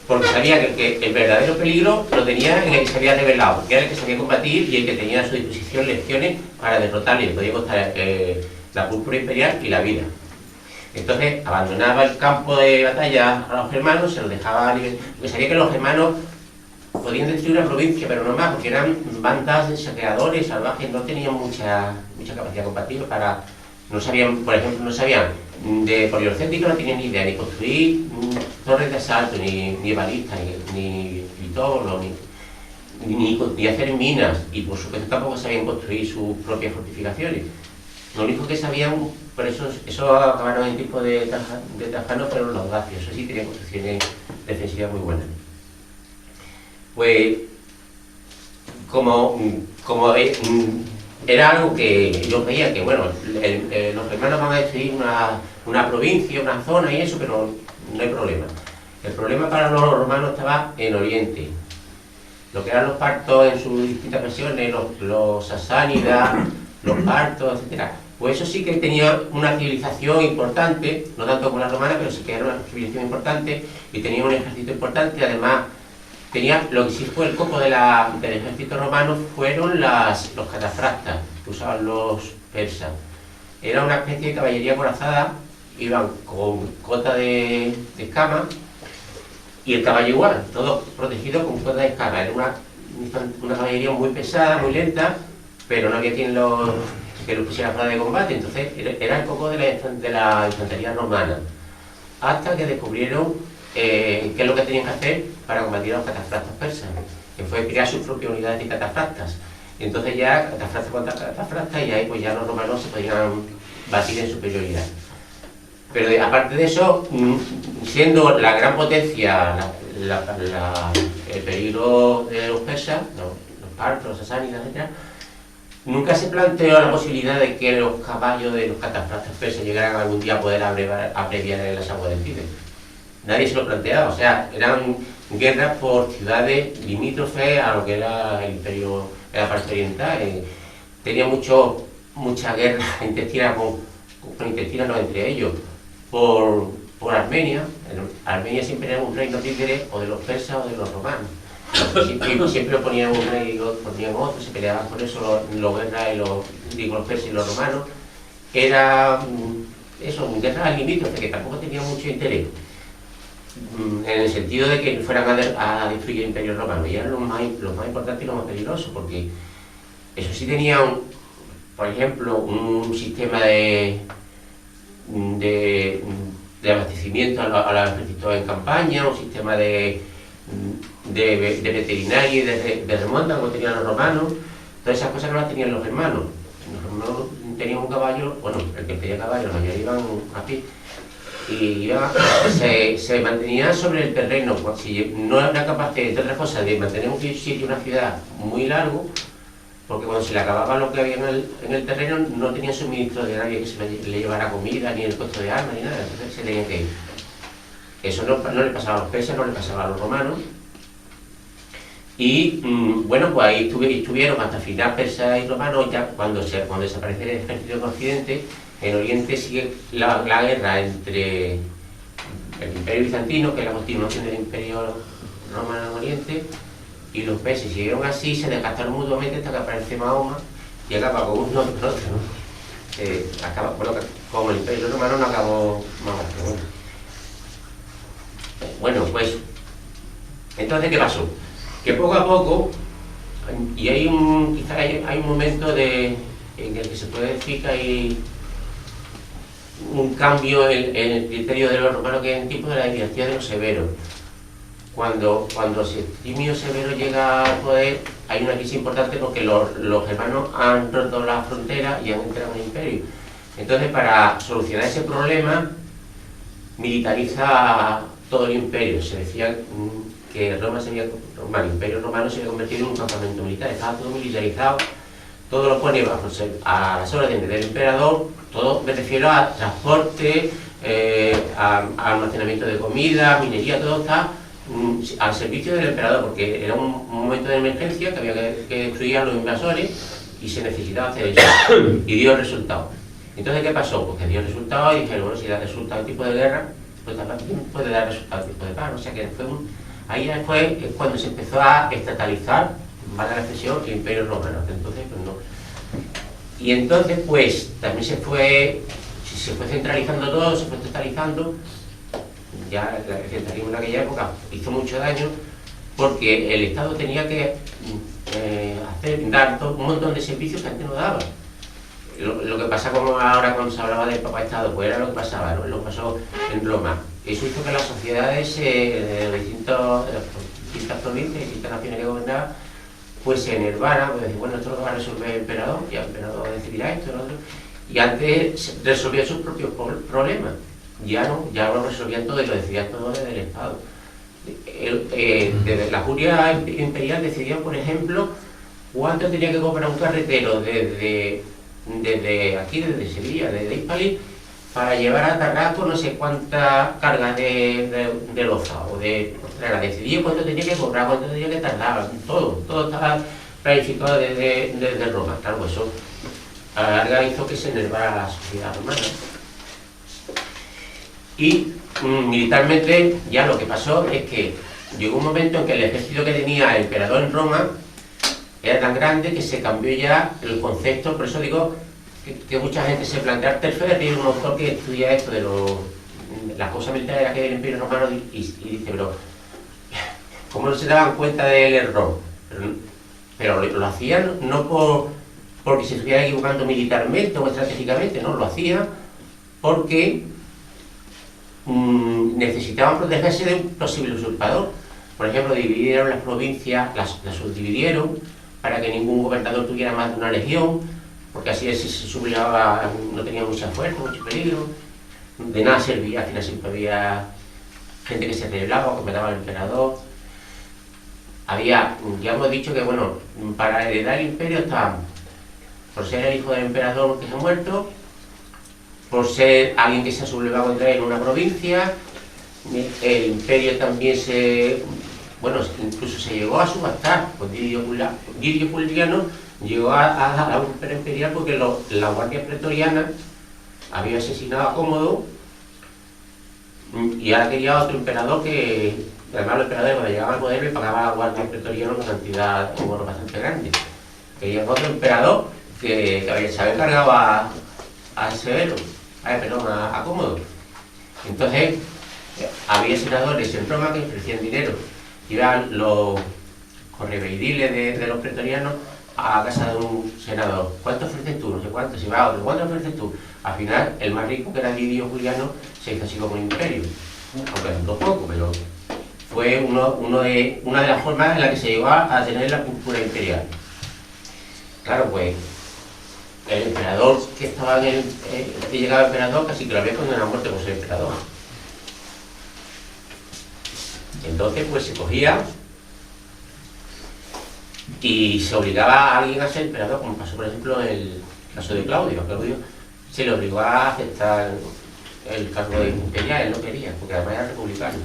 porque sabía que el verdadero peligro lo tenía en el que se había rebelado, que era el que sabía combatir y el que tenía a su disposición lecciones para derrotarle, le podía costar la púrpura imperial y la vida. Entonces abandonaba el campo de batalla a los germanos, se los dejaba libre, porque sabía que los germanos podían destruir una provincia, pero no más, porque eran bandas de saqueadores salvajes, no tenían mucha capacidad combativa para... No sabían, por ejemplo, de poliorcéntrico no tenían ni idea, ni construir torres de asalto, ni balistas, ni pistolos, ni hacer minas, y por supuesto tampoco sabían construir sus propias fortificaciones. Lo único que sabían, por eso acabaron en tiempo de Trajano, fueron los dacios, eso sí tenían construcciones defensivas muy buenas. Pues, como era algo que yo veía que, bueno, los germanos van a destruir una provincia, una zona y eso, pero no hay problema. El problema para los romanos estaba en Oriente. Lo que eran los partos en sus distintas versiones, los sasánidas, los partos, etc. Pues eso sí que tenía una civilización importante, no tanto como la romana, pero sí que era una civilización importante y tenía un ejército importante. Además, tenía lo que sí fue el coco del ejército romano fueron los catafractas que usaban los persas. Era una especie de caballería acorazada, iban con cota de escamas y el caballo igual, todo protegido con cota de escamas. Era una caballería muy pesada, muy lenta, pero no había quien los pusiera fuera de combate. Entonces era el coco de la infantería romana, hasta que descubrieron qué es lo que tenían que hacer para combatir a los catafractas persas, que fue crear sus propias unidades de catafractas. Y entonces ya catafractas contra catafractas, y ahí pues ya los romanos se podían batir en superioridad. Pero aparte de eso, siendo la gran potencia el peligro de los persas, los partos, los sasánidas, etc., nunca se planteó la posibilidad de que los caballos de los catafractas persas llegaran algún día a poder abreviar en las aguas del Tíber. Nadie se lo planteaba, o sea, eran guerras por ciudades limítrofes a lo que era el imperio de la parte oriental. Tenía mucha guerra intestina intestinas entre ellos por Armenia. Armenia siempre era un reino títere o de los persas o de los romanos. Siempre ponían un rey y ponían otro, se peleaban por eso los guerras los persas y los romanos. Era eso, guerras limítrofes que tampoco tenían mucho interés, en el sentido de que fueran a destruir el imperio romano, y eran los más importantes y los más peligrosos, porque eso sí tenían, por ejemplo, un sistema de abastecimiento a los ejércitos en campaña, un sistema de veterinaria y de remonta, como tenían los romanos. Todas esas cosas no las tenían los germanos. Los germanos tenían un caballo, bueno, el que tenía caballo, los mayores iban a pie, y se mantenía sobre el terreno. Si no era capaz de otras cosas, de mantener un sitio, una ciudad muy largo, porque cuando se le acababa lo que había en el terreno, no tenía suministro de nadie que se le llevara comida, ni el costo de armas, ni nada, entonces se tenía que ir. Eso no le pasaba a los persas, no le pasaba a los romanos. Y bueno, pues ahí estuvieron hasta el final persas y romanos. Ya cuando desaparece el ejército en Occidente, en Oriente sigue la guerra entre el Imperio Bizantino, que es la continuación del Imperio Romano en Oriente, y los persas. Siguieron así, se desgastaron mutuamente hasta que aparece Mahoma y acaba con uno con otro, ¿no? Bueno, como el Imperio Romano no acabó Mahoma, pero bueno. Bueno, pues, entonces, ¿qué pasó? Que poco a poco, y quizá hay un momento en el que se puede decir que hay un cambio en el criterio de los romanos, que es en tiempo de la dinastía de los Severos. Cuando Septimio Severo llega al poder, hay una crisis importante porque los germanos han roto la frontera y han entrado en el imperio. Entonces, para solucionar ese problema, militariza todo el imperio. Se decía que el imperio romano se había convertido en un campamento militar, estaba todo militarizado, todo lo pone a las órdenes del emperador, todo, me refiero a transporte, a almacenamiento de comida, minería, todo está al servicio del emperador, porque era un momento de emergencia que había que destruir a los invasores y se necesitaba hacer eso, y dio resultado. Entonces, ¿qué pasó? Pues que dio resultado y dijeron, bueno, si da resultado el tipo de guerra, pues también puede dar resultado el tipo de paz. O sea que ahí ya fue cuando se empezó a estatalizar, vale la expresión, el imperio romano. Entonces, pues no. Y entonces, pues, también se fue centralizando todo, se fue estatalizando. Ya el centralismo en aquella época hizo mucho daño porque el Estado tenía que dar un montón de servicios que antes no daba. Lo que pasa como ahora cuando se hablaba del Papa Estado, pues era lo que pasaba, ¿no? Lo que pasó en Roma. Eso hizo que las sociedades de las distintas provincias, distintas naciones que gobernaban, pues se enervaran, pues decir, bueno, esto es lo que va a resolver el emperador, y el emperador decidirá esto, lo otro. Y antes resolvían sus propios problemas. Ya no, ya lo resolvían todo y lo decidían todo desde el Estado. Desde la curia imperial decidían, por ejemplo, cuánto tenía que cobrar un carretero desde aquí, desde Sevilla, desde Hispali, para llevar a Tarrasco no sé cuánta carga de loza o de postrera. Decidía cuánto tenía que cobrar, cuánto tenía que tardar, todo estaba planificado desde Roma. Claro, eso a la larga hizo que se enervara la sociedad romana. Y militarmente ya lo que pasó es que llegó un momento en que el ejército que tenía el emperador en Roma era tan grande que se cambió ya el concepto. Por eso digo que mucha gente se plantea, Terferri, un autor que estudia esto de las cosas militares del Imperio Romano, y dice, pero ¿cómo no se daban cuenta del error? Pero lo hacían no porque se estuvieran equivocando militarmente o estratégicamente, no, lo hacían porque necesitaban protegerse de un posible usurpador. Por ejemplo, dividieron las provincias, las subdividieron para que ningún gobernador tuviera más de una legión, porque así se sublevaba, no tenía mucha fuerza, mucho peligro. De nada servía, al final siempre había gente que se rebelaba o que mataba al emperador. Ya hemos dicho que, bueno, para heredar el imperio estaban por ser el hijo del emperador que se ha muerto, por ser alguien que se ha sublevado contra él en una provincia. El imperio también incluso se llegó a subastar, pues Didio Juliano llegó a un imperio imperial porque la guardia pretoriana había asesinado a Cómodo y ahora quería otro emperador que, además los emperadores cuando llegaban al poder le pagaba a la guardia pretoriana una cantidad de oro bastante grande. Querían otro emperador que se había encargado a Severo, a Cómodo. Entonces había senadores en Roma que ofrecían dinero. Iban los correveidiles de los pretorianos a casa de un senador. ¿Cuánto ofreces tú? No sé cuánto. Si va otro, ¿cuánto ofreces tú? Al final, el más rico, que era Didio Juliano, se hizo así como un imperio. Aunque duró poco, pero fue una de las formas en las que se llegó a tener la cultura imperial. Claro, pues el emperador que estaba que llegaba el emperador casi que lo había condenado a muerte por ser emperador. Entonces pues se cogía y se obligaba a alguien a ser emperador, como pasó por ejemplo en el caso de Claudio. A Claudio se le obligó a aceptar el cargo de imperial, él no quería, porque además era republicano.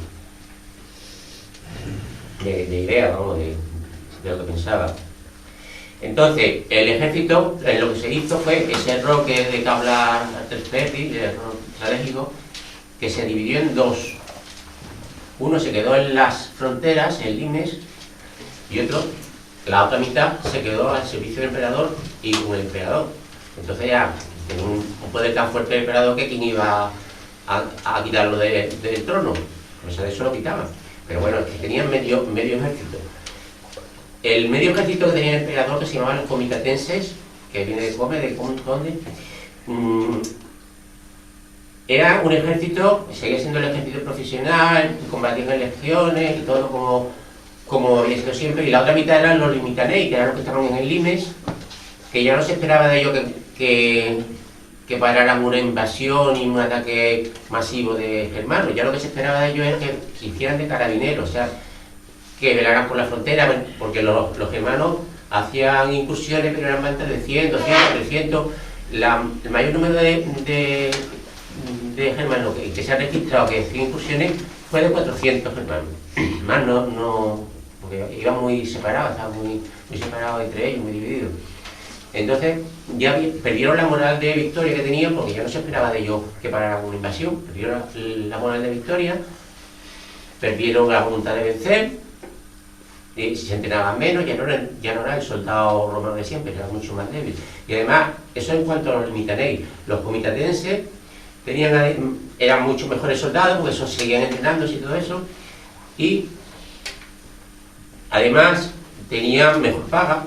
De idea, vamos, de lo que pensaba. Entonces, el ejército, lo que se hizo fue ese error de que habla Terferri, el error estratégico, que se dividió en dos. Uno se quedó en las fronteras, en Limes, y otro, la otra mitad, se quedó al servicio del emperador y con el emperador. Entonces ya, en un poder tan fuerte del emperador, que quien iba a quitarlo del trono, pues de eso lo quitaban. Pero bueno, es que tenían medio ejército. El medio ejército que tenía el emperador, que se llamaban los comitatenses, que viene de come, de conde, Era un ejército, seguía siendo el ejército profesional, combatían en legiones y todo como había sido siempre, y la otra mitad eran los limitanei, que eran los que estaban en el Limes, que ya no se esperaba de ellos que pararan una invasión y un ataque masivo de germanos. Ya lo que se esperaba de ellos es que hicieran de carabineros, o sea, que velaran por la frontera, porque los germanos hacían incursiones, pero eran bandas de 100, 200, 300. El mayor número de germanos que se ha registrado que hacían incursiones fue de 400 germanos. Más no, porque iban muy separados, estaban muy separados entre ellos, muy divididos. Entonces ya perdieron la moral de victoria que tenían, porque ya no se esperaba de ellos que pararan una invasión. Perdieron la moral de victoria, perdieron la voluntad de vencer, y se entrenaban menos, ya no era el soldado romano de siempre, era mucho más débil. Y además, eso en cuanto a los limitanei. Los comitatenses eran mucho mejores soldados, porque esos seguían entrenándose y todo eso, y además tenían mejor paga.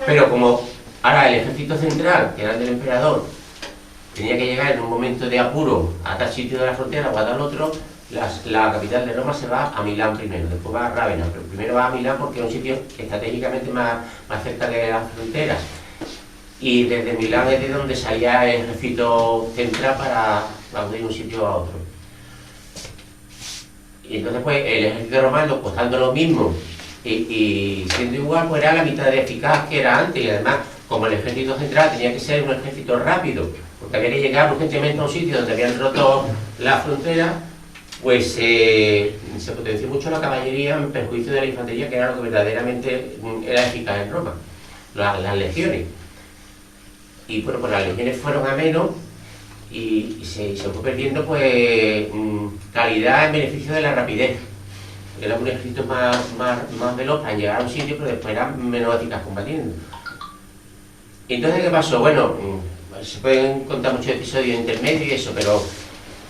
Pero como ahora el ejército central, que era el del emperador, tenía que llegar en un momento de apuro a tal sitio de la frontera o a tal otro, la capital de Roma se va a Milán primero, después va a Rávena, pero primero va a Milán porque es un sitio estratégicamente más cerca de las fronteras. Y desde Milán es de donde salía el ejército central para ir de un sitio a otro. Y entonces pues el ejército romano, costando lo mismo y siendo igual, pues era la mitad de eficaz que era antes. Y además, como el ejército central tenía que ser un ejército rápido, porque había que llegar urgentemente a un sitio donde habían roto la frontera, pues se potenció mucho la caballería en perjuicio de la infantería, que era lo que verdaderamente era eficaz en Roma, las legiones. Y bueno, pues las legiones fueron a menos y se fue perdiendo pues calidad en beneficio de la rapidez. Era un ejército más veloz para llegar a un sitio, pero después era menos eficaz combatiendo. Y entonces, ¿qué pasó? Bueno, se pueden contar muchos episodios intermedios y eso, pero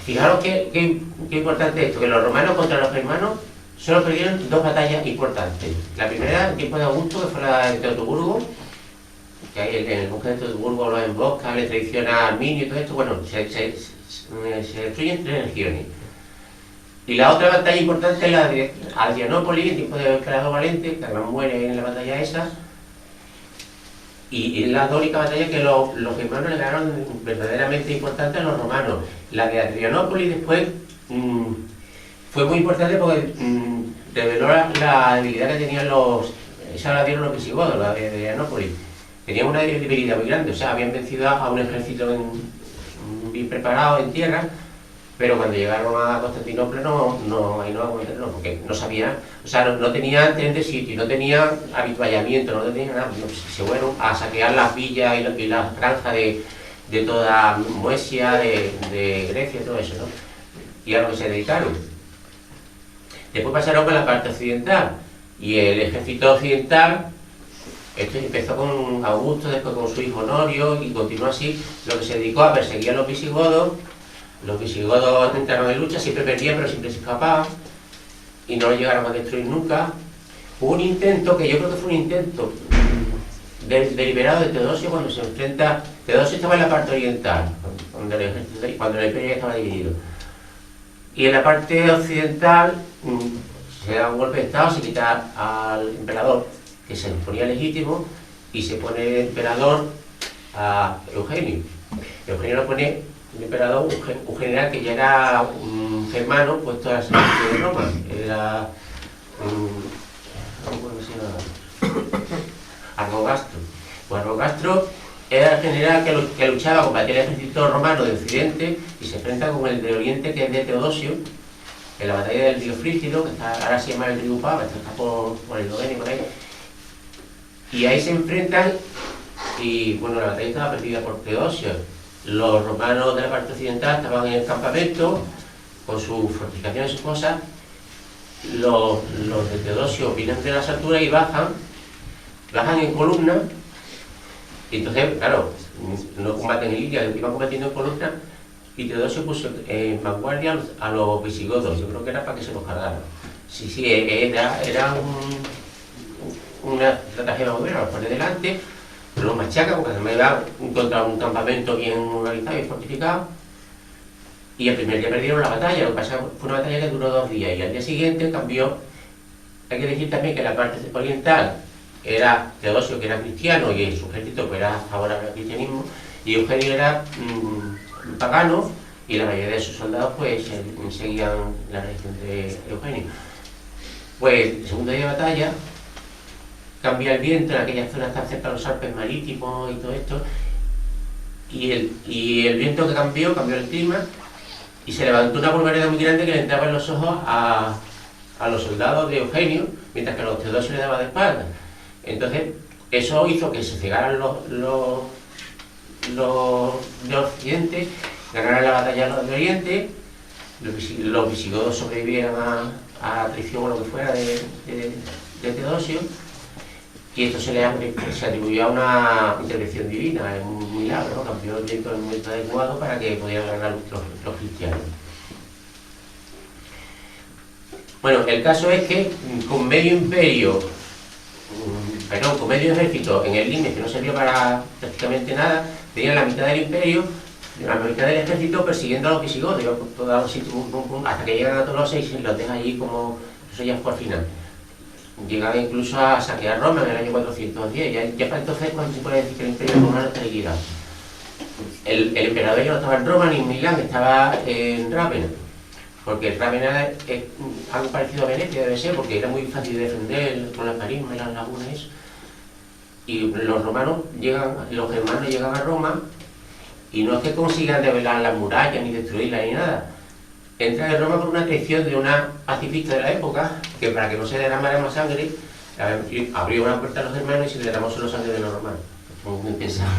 fijaros qué importante es esto, que los romanos contra los germanos solo perdieron dos batallas importantes. La primera, en tiempo de Augusto, que fue la de Teutoburgo, que hay en el bosque de Teutoburgo los embosca, le traiciona a Arminio y todo esto. Bueno, se destruyen 3 legiones. Y la otra batalla importante es la de Adrianópolis, en tiempo de emperador Valente, que además muere en la batalla esa. Y es la única batalla que los germanos le ganaron verdaderamente importante a los romanos. La de Adrianópolis después fue muy importante porque reveló la debilidad que tenían esa la dieron los visigodos, la de Adrianópolis. Tenían una debilidad muy grande, o sea, habían vencido a un ejército bien preparado en tierra, pero cuando llegaron a Constantinopla no aguantaron, porque no sabían, o sea, no tenían tren de sitio, no tenían habituallamiento, no tenían nada, se fueron a saquear las villas y las granjas de toda Moesia, de Grecia, todo eso, ¿no? Y a lo que se dedicaron. Después pasaron con la parte occidental, y el ejército occidental, esto empezó con Augusto, después con su hijo Honorio, y continuó así, lo que se dedicó a perseguir a los visigodos. Los visigodos entraron en lucha, siempre perdían, pero siempre se escapaban, y no lo llegaron a destruir nunca. Hubo un intento, que yo creo que fue un intento deliberado de Teodosio cuando se enfrenta. Teodosio estaba en la parte oriental, cuando el imperio ya estaba dividido. Y en la parte occidental se da un golpe de estado, se quita al emperador, que se ponía legítimo, y se pone de emperador a Eugenio. Eugenio lo pone un emperador, un general que ya era un germano puesto al servicio de Roma. Era ¿cómo se llama? Arbogastro. Pues Arbogastro era el general que luchaba, combatía el ejército romano de Occidente y se enfrenta con el de Oriente, que es de Teodosio, en la batalla del río Frígido, que ahora se llama el río Pava, está por el Eslovenia, por ahí. Y ahí se enfrentan y bueno, la batalla estaba perdida por Teodosio. Los romanos de la parte occidental estaban en el campamento con sus fortificaciones y sus cosas. Los de Teodosio vienen de las alturas y bajan en columna. Y entonces, claro, no combaten en línea, iban combatiendo en columna. Y Teodosio puso en vanguardia a los visigodos. Yo creo que era para que se los cargaran. Sí, era una estrategia muy buena, los pone delante, los machacan, porque además iban contra un campamento bien organizado y fortificado, y el primer día perdieron la batalla. Lo que pasa fue una batalla que duró 2 días, y al día siguiente cambió. Hay que decir también que la parte oriental era Teodosio, que era cristiano, y su ejército que era favorable al cristianismo, y Eugenio era pagano, y la mayoría de sus soldados pues seguían la religión de Eugenio. Pues el segundo día de batalla cambia el viento en aquellas zonas tan cerca de los Alpes marítimos y todo esto, y el viento que cambió el clima, y se levantó una polvareda muy grande que le entraba en los ojos a los soldados de Eugenio, mientras que a los Teodosio le daba de espalda. Entonces eso hizo que se cegaran los de Occidente, ganaran la batalla los de Oriente, los visigodos sobrevivieran a traición o lo que fuera de Teodosio, y esto se atribuyó a una intervención divina, es un milagro, ¿no? Cambió el viento en un momento adecuado para que pudieran ganar los cristianos. Bueno, el caso es que con medio ejército en el Limes, que no servía para prácticamente nada, tenían la mitad del imperio, la mitad del ejército persiguiendo a los visigodos, iban por todos los sitios, hasta que llegan a Tolosa y se los deja allí como, eso ya fue al final. Llegan incluso a saquear Roma en el año 410, ya para entonces cuando se puede decir que el imperio romano está liquidado. El emperador ya no estaba en Roma ni en Milán, estaba en Rávena, porque Rávena es algo parecido a Venecia, debe ser, porque era muy fácil de defender con las marismas y las lagunas y eso. Y los germanos llegan a Roma, y no es que consigan develar las murallas ni destruirlas ni nada. Entran en Roma por una traición de una pacifista de la época, que para que no se derramara más sangre, abrió una puerta a los hermanos y se derramó solo sangre de los romanos. Muy pensado.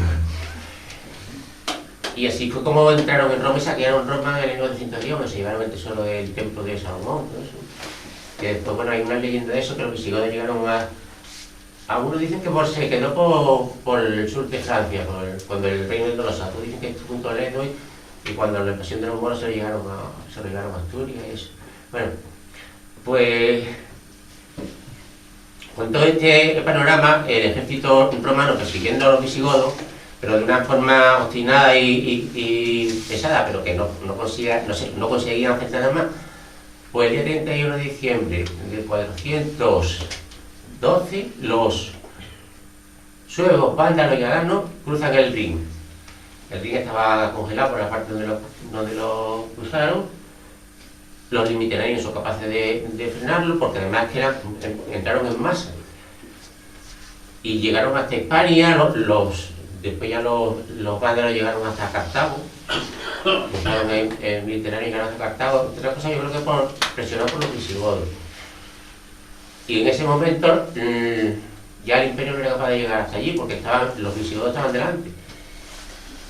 Y así fue como entraron en Roma y saquearon Roma en el año 410, donde se llevaron el tesoro del templo de Salomón, todo eso. Que después, bueno, hay una leyenda de eso, que los visigodos llegaron algunos dicen que se quedó por el sur de Francia, cuando el reino de Tolosa. Otros dicen que estuvo junto a Toledo, y cuando la invasión de los moros se lo llegaron a Asturias y eso. Bueno, pues con todo este panorama, el ejército romano persiguiendo a los visigodos, pero de una forma obstinada y pesada, pero que no conseguían hacer nada más, pues el día 31 de diciembre de 412, los suevos, vándalos y alanos cruzan el Rin. El Rin estaba congelado por la parte donde lo cruzaron. Los limiteráneos son capaces de frenarlo, porque además que entraron en masa y llegaron hasta Hispania. Después ya los vándalos llegaron hasta Cartago, estaban en Mediterráneo y llegaron hasta Cartago. Entre otras cosas, yo creo que presionados por los visigodos. Y en ese momento ya el imperio no era capaz de llegar hasta allí, porque los visigodos estaban delante.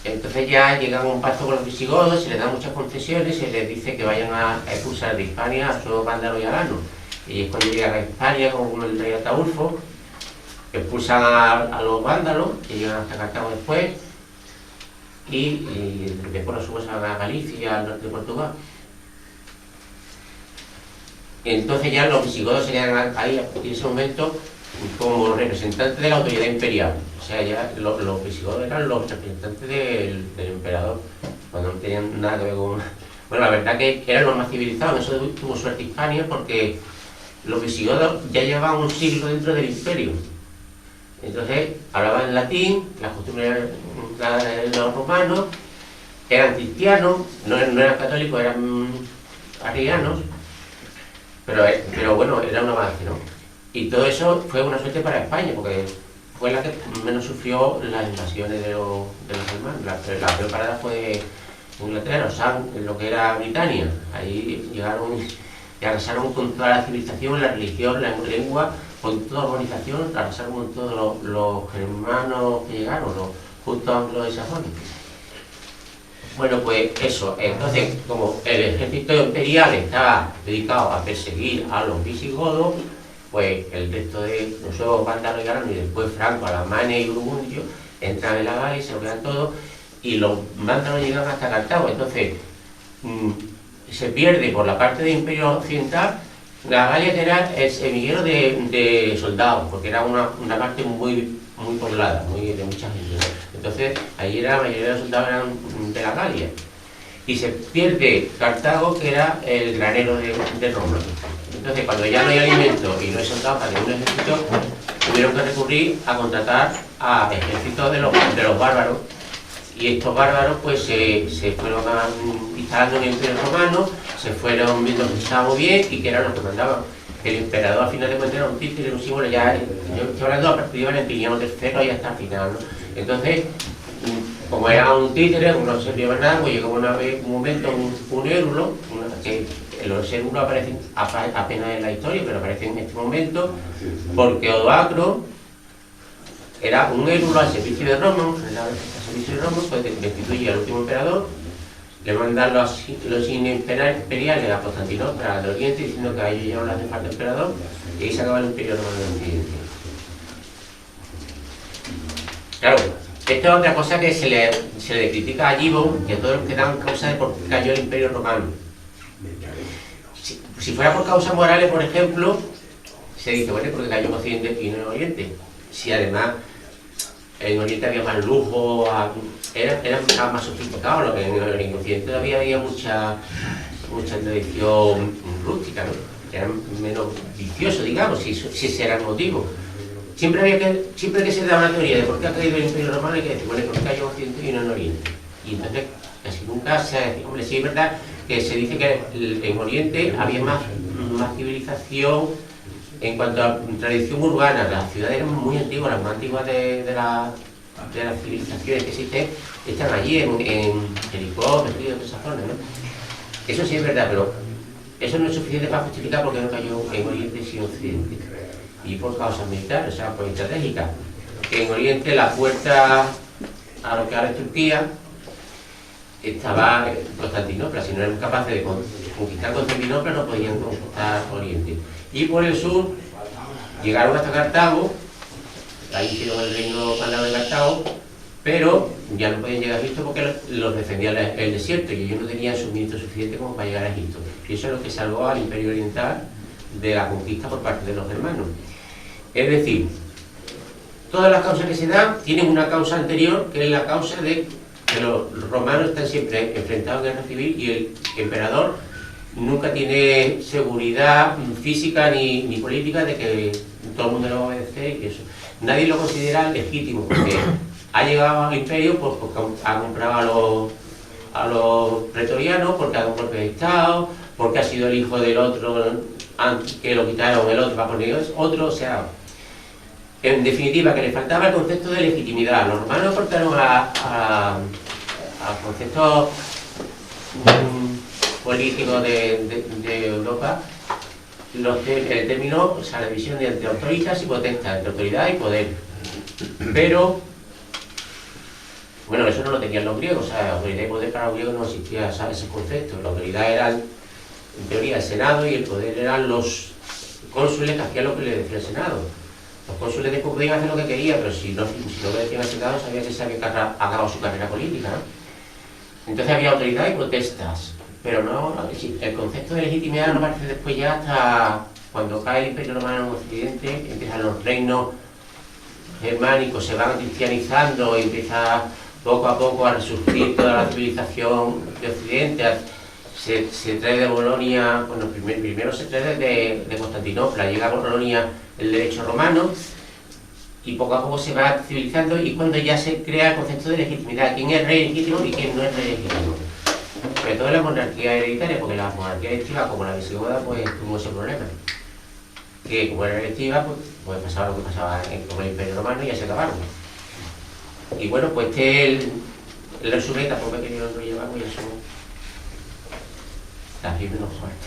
Entonces ya llegan a un pacto con los visigodos, se les dan muchas concesiones, se les dice que vayan a expulsar de Hispania a sus vándalos y alanos. Y es cuando llegan a Hispania con el rey Ataulfo, expulsan a los vándalos, que llegan hasta Cartago después, y después los suben a Galicia, al norte de Portugal. Entonces ya los visigodos se quedan ahí a partir de ese momento como representantes de la autoridad imperial. O sea, ya los visigodos eran los representantes del emperador, cuando no tenían nada que ver con... Bueno, la verdad que eran los más civilizados. Eso tuvo suerte Hispania, porque los visigodos ya llevaban un siglo dentro del imperio. Entonces hablaban latín, las costumbres eran de los romanos, eran cristianos, no eran católicos, eran arrianos, pero bueno, era un avance, ¿no? Y todo eso fue una suerte para España, porque fue la que menos sufrió las invasiones de los alemanes. La peor parada fue Inglaterra, o sea, en lo que era Britania. Ahí llegaron y arrasaron con toda la civilización, la religión, la lengua, con toda la organización, arrasaron con todos los germanos que llegaron, los justos anglosajones. Bueno, pues eso. Entonces, como el ejército imperial estaba dedicado a perseguir a los visigodos, pues el resto de los suevos, vándalos y alanos, y después Franco, Alamania y Burgundio, entran en la Galia y se lo quedan todo, y los vándalos llegan hasta Cartago. Entonces se pierde por la parte del Imperio Occidental la Galia, que era el semillero de soldados, porque era una parte muy poblada, de mucha gente. Entonces allí la mayoría de los soldados eran de la Galia. y se pierde Cartago, que era el granero de Roma. Entonces, cuando ya no hay alimento y no hay soldados para tener un ejército, tuvieron que recurrir a contratar a ejércitos de los bárbaros, y estos bárbaros pues se fueron instalando en el Imperio Romano, se fueron viendo que estaba muy bien y que eran los que mandaban. El emperador, al final de cuentas, era un títere, un símbolo, ya yo estoy hablando a partir de Valentiniano III y hasta el final, ¿no? Entonces, como era un títere, no servía para nada, pues llegó un momento, un érulo, que los érulos aparecen apenas en la historia, pero aparecen en este momento, porque Odoacro era un érulo al servicio de Roma, pues destituye al último emperador, le mandan los imperiales a Constantinopla, al oriente, diciendo que a ellos ya no le hace falta emperador, y ahí se acaba el imperio romano del occidente. Claro, esto es otra cosa que se le critica a Gibbon, que todos los que dan causa de por qué cayó el imperio romano. Si fuera por causas morales, por ejemplo, se dice, bueno, porque cayó en Occidente y no en Oriente. Si además en Oriente había más lujo, era más sofisticado, lo que en Occidente todavía había mucha tradición rústica, ¿no? Era menos vicioso, digamos, si ese era el motivo. Siempre que se da una teoría de por qué ha caído el Imperio Romano, hay que decir, bueno, ¿por qué cayó en Occidente y no en Oriente? Y entonces casi nunca se dice, hombre, sí es verdad que se dice que en Oriente había más civilización en cuanto a tradición urbana. Las ciudades eran muy antiguas, las más antiguas de las civilizaciones que existen están allí, en Jericó, en toda esa zona, ¿no? Eso sí es verdad, pero eso no es suficiente para justificar por qué no cayó en Oriente sino en Occidente. Y por causas militares, o sea, por estratégicas. En Oriente la puerta a lo que ahora es Turquía estaba en Constantinopla. Si no eran capaces de conquistar Constantinopla, no podían conquistar Oriente. Y por el sur llegaron hasta Cartago, ahí hicieron el reino mandado de Cartago, pero ya no podían llegar a Egipto porque los defendía el desierto y ellos no tenían suministro suficiente como para llegar a Egipto. Y eso es lo que salvó al Imperio Oriental de la conquista por parte de los germanos. Es decir, todas las causas que se dan tienen una causa anterior, que es la causa de que los romanos están siempre enfrentados a guerra civil y el emperador nunca tiene seguridad física ni política de que todo el mundo lo va a obedecer y eso. Nadie lo considera legítimo porque ha llegado al imperio porque ha comprado a los pretorianos, porque ha dado un golpe de estado, porque ha sido el hijo del otro que lo quitaron, el otro va a poner otro, o sea, en definitiva, que le faltaba el concepto de legitimidad. Los romanos aportaron a conceptos políticos de Europa el término, o sea, la división entre autoridades y potestas, entre autoridad y poder. Pero, bueno, eso no lo tenían los griegos, o sea, autoridad y poder para los griegos no existía ese concepto. La autoridad era, en teoría, el Senado y el poder eran los cónsules que hacían lo que le decía el Senado. Los cónsules después podían hacer lo que querían, pero si no obedecían al Senado, sabía que se había acabado su carrera política, ¿no? Entonces había autoridad y potestas, pero no, el concepto de legitimidad no aparece después ya hasta cuando cae el Imperio Romano en Occidente, empiezan los reinos germánicos, se van cristianizando y empieza poco a poco a resurgir toda la civilización de Occidente. Se trae de Bolonia, bueno, primero se trae de Constantinopla, llega a Bolonia el derecho romano y poco a poco se va civilizando y cuando ya se crea el concepto de legitimidad, quién es rey legítimo y quién no es rey legítimo. Sobre todo en la monarquía hereditaria, porque la monarquía electiva como la visigoda pues tuvo ese problema. Que como era electiva, pues pasaba lo que pasaba con el Imperio Romano y ya se acabaron. Y bueno, pues el resumen tampoco pequeño lo llevamos y eso está bien menos fuerte.